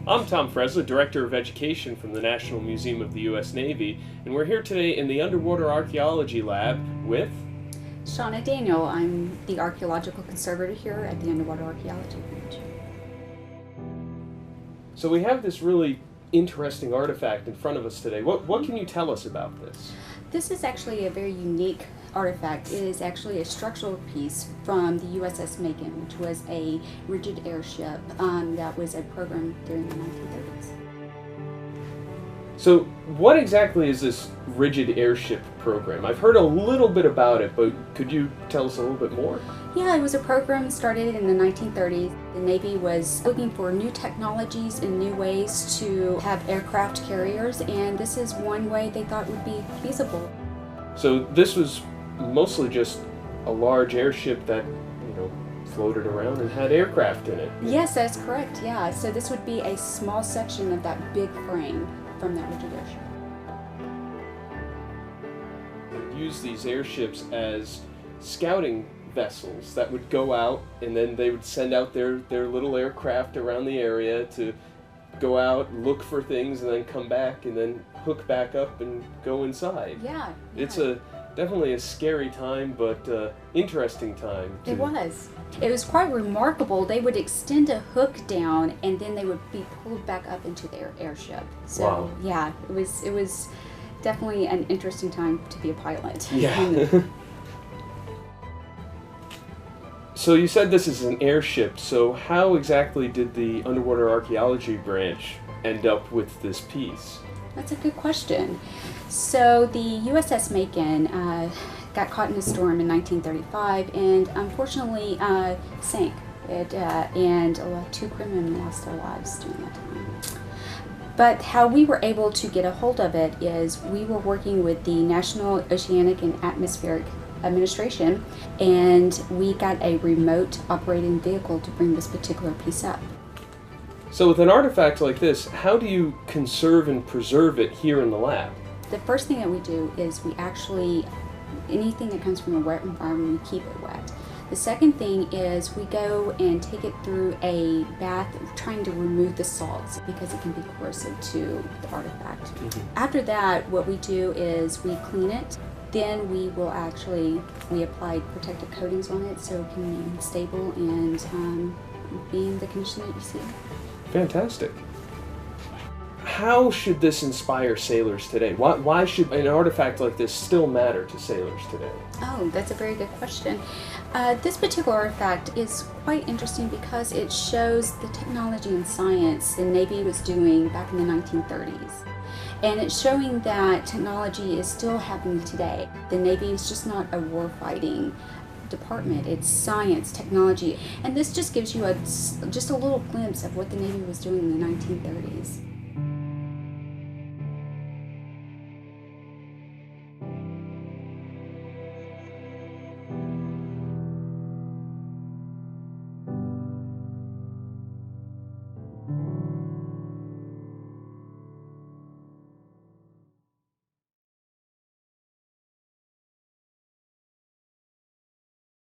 I'm Tom Fresla, Director of Education from the National Museum of the U.S. Navy, and we're here today in the Underwater Archaeology Lab with... Shauna Daniel. I'm the Archaeological Conservator here at the Underwater Archaeology Branch. So we have this really interesting artifact in front of us today. What can you tell us about this? This is actually a very unique artifact. It is actually a structural piece from the USS Macon, which was a rigid airship that was a program during the 1930s. So what exactly is this rigid airship program? I've heard a little bit about it, but could you tell us a little bit more? Yeah, it was a program started in the 1930s. The Navy was looking for new technologies and new ways to have aircraft carriers, and this is one way they thought would be feasible. So this was mostly just a large airship that, floated around and had aircraft in it. Yes, that's correct, yeah. So this would be a small section of that big frame from that rigid airship. They use these airships as scouting vessels that would go out, and then they would send out their little aircraft around the area to go out, look for things, and then come back and then hook back up and go inside. Yeah. It's definitely a scary time, but interesting time. It was. It was quite remarkable. They would extend a hook down, and then they would be pulled back up into their airship. So wow. Yeah, it was definitely an interesting time to be a pilot. Yeah. So you said this is an airship, so how exactly did the Underwater Archaeology Branch end up with this piece? That's a good question. So the USS Macon got caught in a storm in 1935 and unfortunately sank. And 2 crewmen lost their lives during that time. But how we were able to get a hold of it is we were working with the National Oceanic and Atmospheric Administration, and we got a remote operating vehicle to bring this particular piece up. So with an artifact like this, how do you conserve and preserve it here in the lab? The first thing that we do is we actually, anything that comes from a wet environment, we keep it wet. The second thing is we go and take it through a bath trying to remove the salts because it can be corrosive to the artifact. Mm-hmm. After that, what we do is we clean it. Then we apply protective coatings on it so it can remain stable and be in the condition that you see. Fantastic. How should this inspire sailors today? Why should an artifact like this still matter to sailors today? Oh, that's a very good question. This particular artifact is quite interesting because it shows the technology and science the Navy was doing back in the 1930s. And it's showing that technology is still happening today. The Navy is just not a war-fighting department. It's science, technology. And this just gives you just a little glimpse of what the Navy was doing in the 1930s.